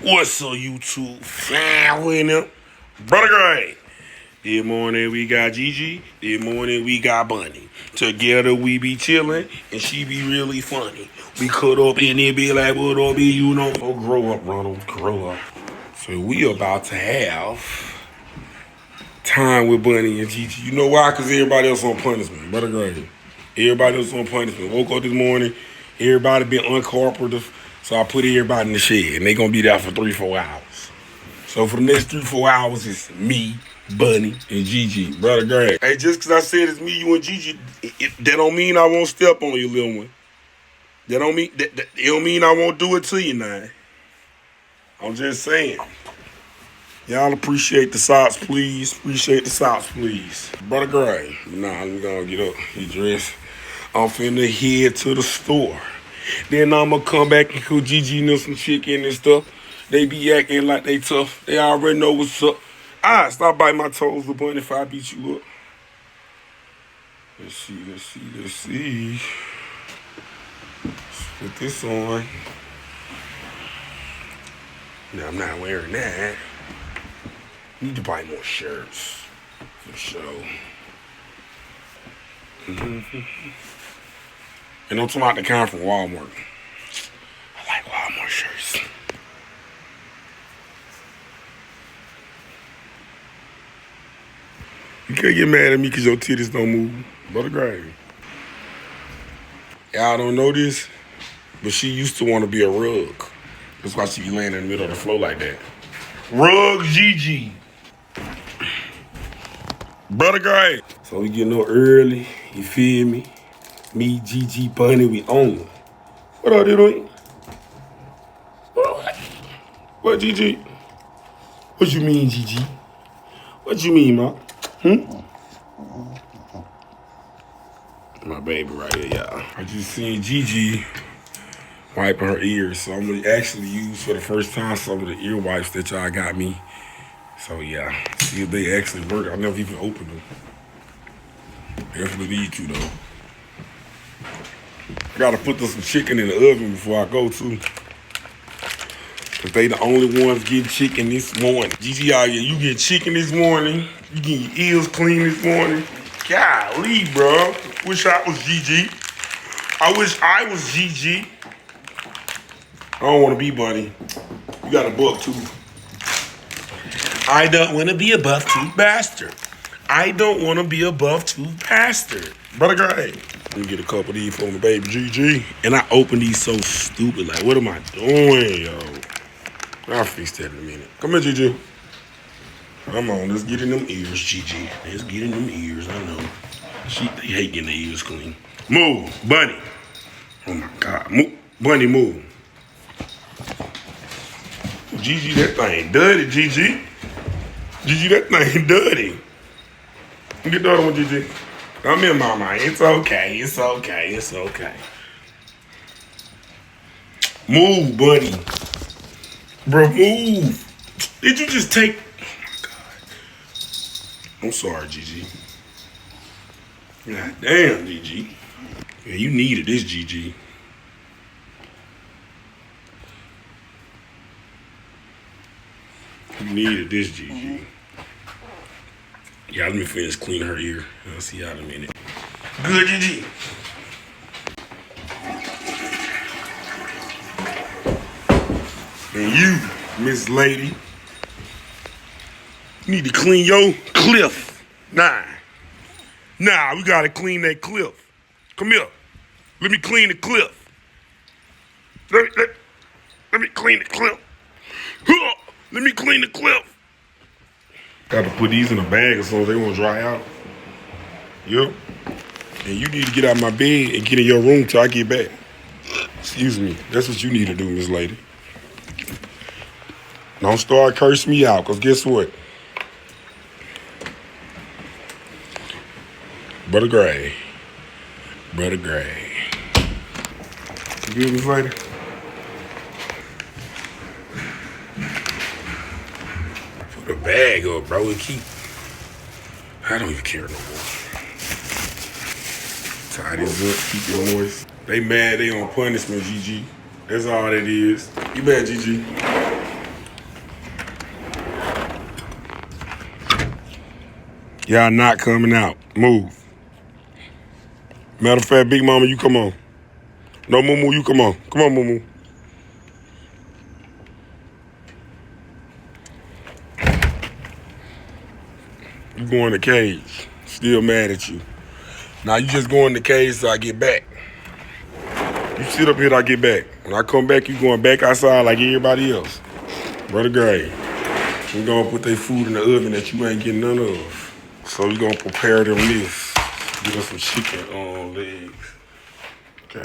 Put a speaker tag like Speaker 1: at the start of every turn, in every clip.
Speaker 1: What's up, YouTube family? Brother Gray. This morning we got Gigi. This morning we got Bunny. Together we be chilling, and she be really funny. We cut up and it be like, what up, be you know? Oh, grow up, Ronald, grow up. So we about to have time with Bunny and Gigi. You know why? Because everybody else on punishment. Brother Gray. Everybody else on punishment. Woke up this morning, everybody been uncooperative. So I put everybody in the shed, and they gonna be there for 3-4 hours. So for the next 3-4 hours, it's me, Bunny, and Gigi. Brother Greg. Hey, just because I said it's me, you, and Gigi, that don't mean I won't step on you, little one. That don't mean it don't mean I won't do it to you now. I'm just saying. Y'all appreciate the socks, please. Appreciate the socks, please. Brother Greg. Nah, I'm gonna get up. He dressed. I'm finna head to the store. Then I'ma come back and cook Gigi and some chicken and stuff. They be acting like they tough. They already know what's up. Stop biting my toes, the Bunny, if I beat you up. Let's see. Let's put this on. No, I'm not wearing that. Need to buy more shirts. For sure. And I'm talking about the kind from Walmart. I like Walmart shirts. You can't get mad at me because your titties don't move. Brother Gray. Y'all don't know this, but she used to want to be a rug. That's why she be laying in the middle of the floor like that. Rug Gigi. Brother Gray. So we getting up early, you feel me? Me, Gigi, Bunny, we own it. What are they doing? What, Gigi? What you mean, Gigi? What you mean, ma? My baby right here, y'all. I just seen Gigi wiping her ears, so I'm gonna actually use for the first time some of the ear wipes that y'all got me. So yeah, see if they actually work. I never even opened them. Definitely need to though. I gotta put some chicken in the oven before I go too. Cause they the only ones getting chicken this morning. Gigi out here, you get chicken this morning. You get your ears clean this morning. Golly, bro. Wish I was Gigi. I wish I was Gigi. I don't want to be Bunny. You got a buck tooth. I don't want to be a buff tooth bastard. I don't want to be a buff tooth bastard. Brother Gray. Let me get a couple of these for my baby Gigi. And I open these so stupid. Like, what am I doing, yo? I'll fix that in a minute. Come here, Gigi. Come on, let's get in them ears, Gigi. Let's get in them ears, I know. They hate getting their ears clean. Move, Bunny. Oh my God, move. Bunny, move. Gigi, that thing dirty, Gigi. Gigi, that thing dirty. Get the other one, Gigi. Come here, mama. It's okay, it's okay, it's okay. Move, Bunny. Bro, move. Did you just take... Oh, my God. I'm sorry, Gigi. God damn, Gigi. Yeah, you needed this, Gigi. You needed this, Gigi. Yeah, let me finish cleaning her ear. I'll see y'all in a minute. Good, Gigi. And you, Miss Lady, you need to clean your cliff. Nah, we gotta clean that cliff. Come here. Let me clean the cliff. Let me clean the cliff. Let me clean the cliff. Got to put these in a bag so they won't dry out. Yep. And you need to get out of my bed and get in your room till I get back. Excuse me. That's what you need to do, Miss Lady. Don't start cursing me out, because guess what? Brother Gray. You good, Miss Lady? Put the bag up, bro, and keep... I don't even care no more. Tie this up, keep it moist. They mad they on punishment, Gigi. That's all it is. You mad, Gigi? Y'all not coming out. Move. Matter of fact, Big Mama, you come on. No, Moo, you come on. Come on, Moo. You go in the cage. Still mad at you. Now you just go in the cage till I get back. You sit up here till I get back. When I come back, you going back outside like everybody else. Brother Gray, we gonna put their food in the oven that you ain't getting none of. So we gonna prepare them this. Get us some chicken legs. Okay.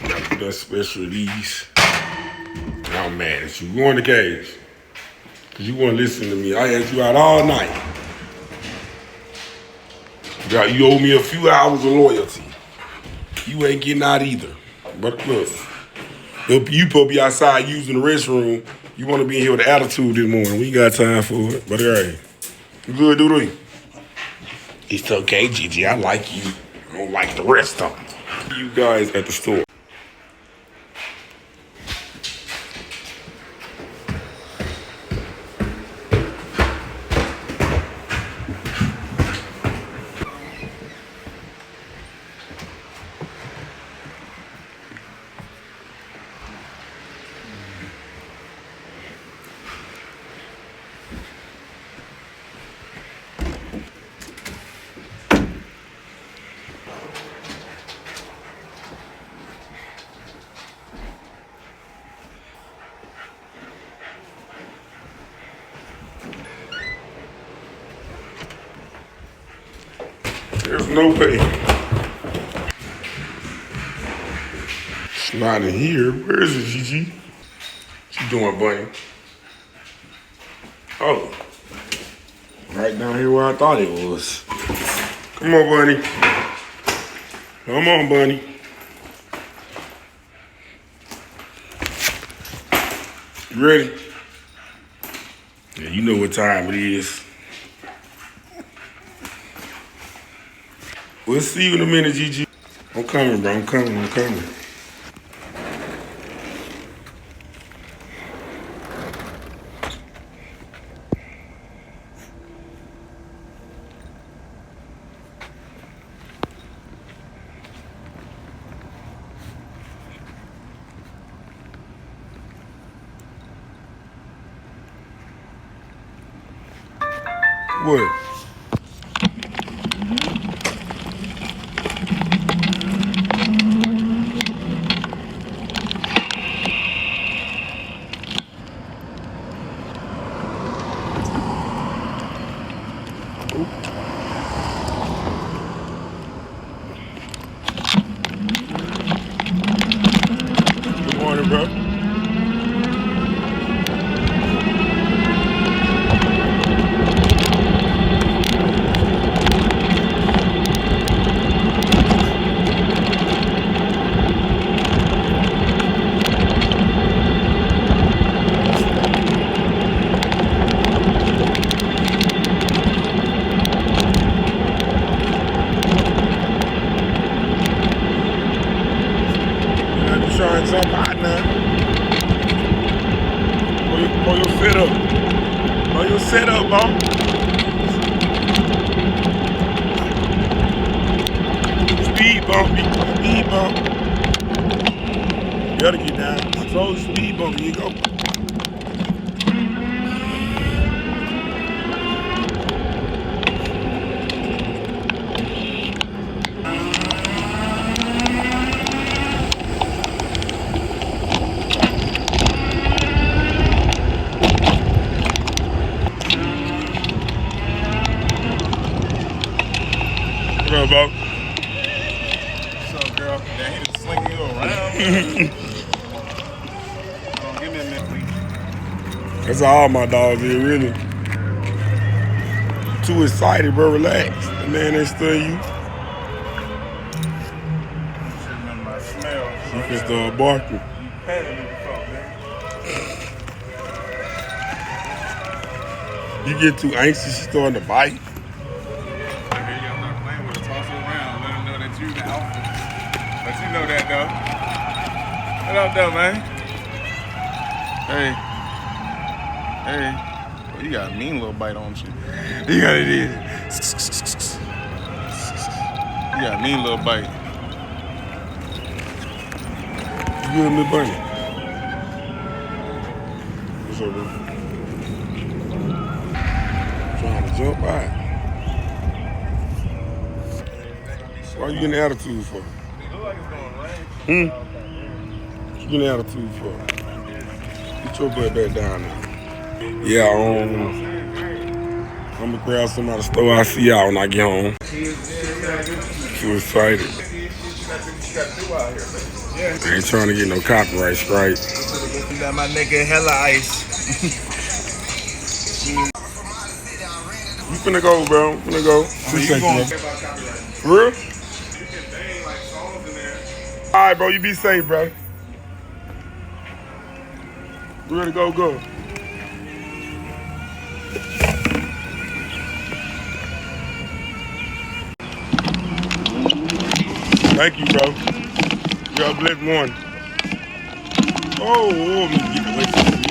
Speaker 1: Gotta do that special of these. I'm mad at you. Go in the cage. Cause you wouldn't listen to me. I had you out all night. You owe me a few hours of loyalty. You ain't getting out either. But look, you supposed to be outside using the restroom. You want to be in here with attitude this morning. We ain't got time for it. But all right. You good, Doodoo? It's okay, Gigi. I like you. I don't like the rest of them. You guys at the store. There's no way. It's not in here. Where is it, Gigi? What you doing, Bunny? Oh. Right down here where I thought it was. Come on, Bunny. Come on, Bunny. You ready? Yeah, you know what time it is. We'll see you in a minute, Gigi. I'm coming, bro. I'm coming. What? Good morning, bro. You trying to jump out now? Pull your set up. Pull your set up, bro. Speed bump. You gotta get down. Slow speed bump. Here you go. What up, bro?
Speaker 2: What's up, girl? Damn, he just slinging you around. Give me a minute, please.
Speaker 1: That's all my dogs here, really. Too excited, bro. Relax. The man ain't studying you.
Speaker 2: Remember my smell.
Speaker 1: You can start barking.
Speaker 2: You patted me before, man.
Speaker 1: You get too anxious, you starting to bite.
Speaker 2: Okay, y'all not playing with her. Toss her around. Let her know that you the alpha. But you know that, though. What up, though, man? Hey. You got a mean little bite on you. You got it in. You got a mean little bite.
Speaker 1: You good, Miss Bunny? What's up, bro? Trying to jump out. Why you getting attitude for?
Speaker 2: It look like it's gonna rain.
Speaker 1: What you getting attitude for? Get your butt back down there. Yeah, I'm gonna grab some out of the store. I'll see y'all when I get home. Too excited. I ain't trying to get no copyright strike.
Speaker 2: Got my nigga hella ice.
Speaker 1: You finna go, bro. Finna go. Appreciate you, bro. For real? Alright, bro. You be safe, bro. We ready to go. Thank you, bro. You got a blessed morning. Oh, let me get away from you.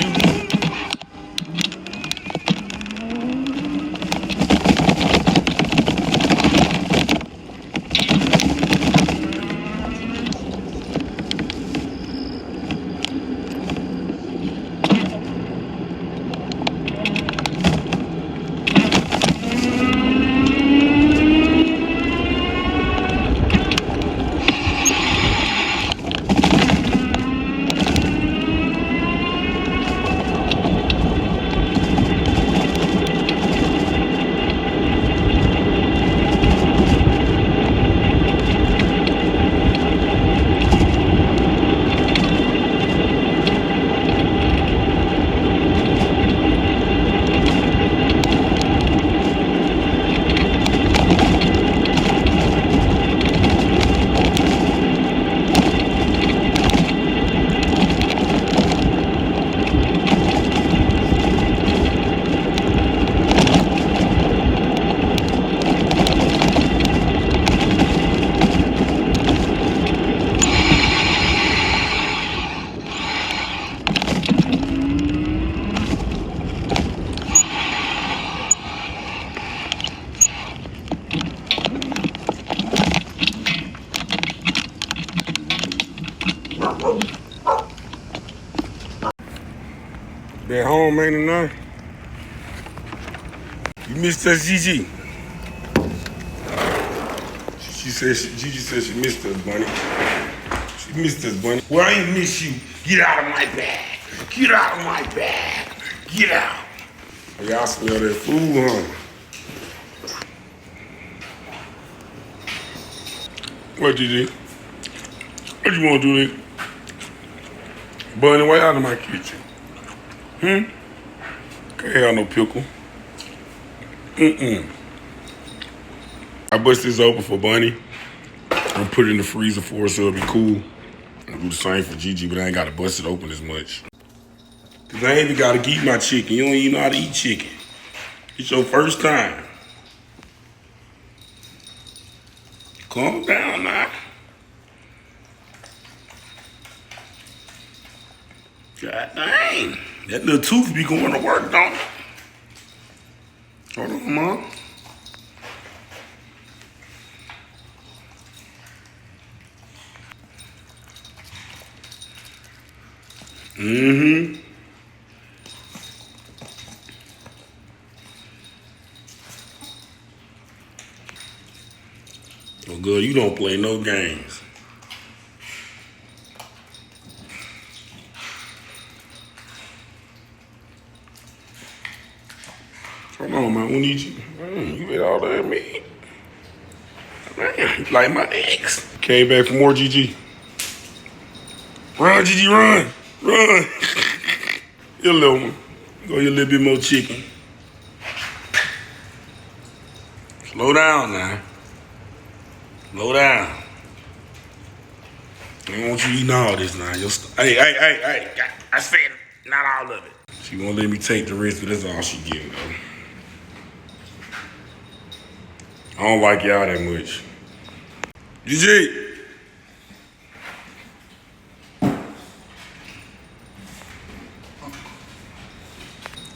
Speaker 1: Been home, ain't enough. You missed us, Gigi. Gigi said she missed us, Bunny. She missed us, Bunny. Well, I ain't miss you. Get out of my bag. Get out of my bag. Get out. Y'all smell that food, huh? What, Gigi? What you want to do, Lee? Bunny, why out of my kitchen? Can't have no pickle. I bust this open for Bunny. I'm put it in the freezer for her so it'll be cool. I'll do the same for Gigi, but I ain't gotta bust it open as much. Cause I ain't even gotta eat my chicken. You don't even know how to eat chicken. It's your first time. Calm down now. God dang. That little tooth be going to work, don't it? Hold on, Mom. Well, good, you don't play no games. Hold on, man. We need you. You ate all that meat. Man, you like my ex. Came back for more, Gigi. Run, Gigi, run. Run. You little one. Go get a little bit more chicken. Slow down now. Slow down. I don't want you eating all this now. Hey. I said not all of it. She won't let me take the rest, but that's all she getting, though. I don't like y'all that much. Gigi.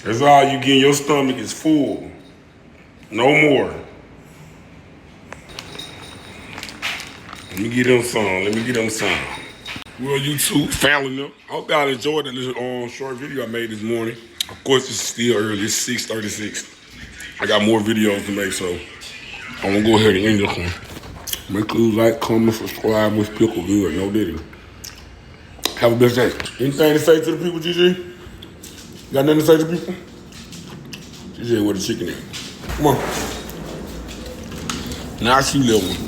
Speaker 1: That's all you get in your stomach is full. No more. Let me get them some. Well, YouTube family, them. I hope y'all enjoyed that little short video I made this morning. Of course, it's still early. It's 6:36. I got more videos to make, so I'm gonna go ahead and end this one. Make sure you like, comment, subscribe, wish pickle good. No diddy. Have a blessed day. Anything to say to the people, GG? Got nothing to say to the people? GG, where the chicken at? Come on. Now I see little one.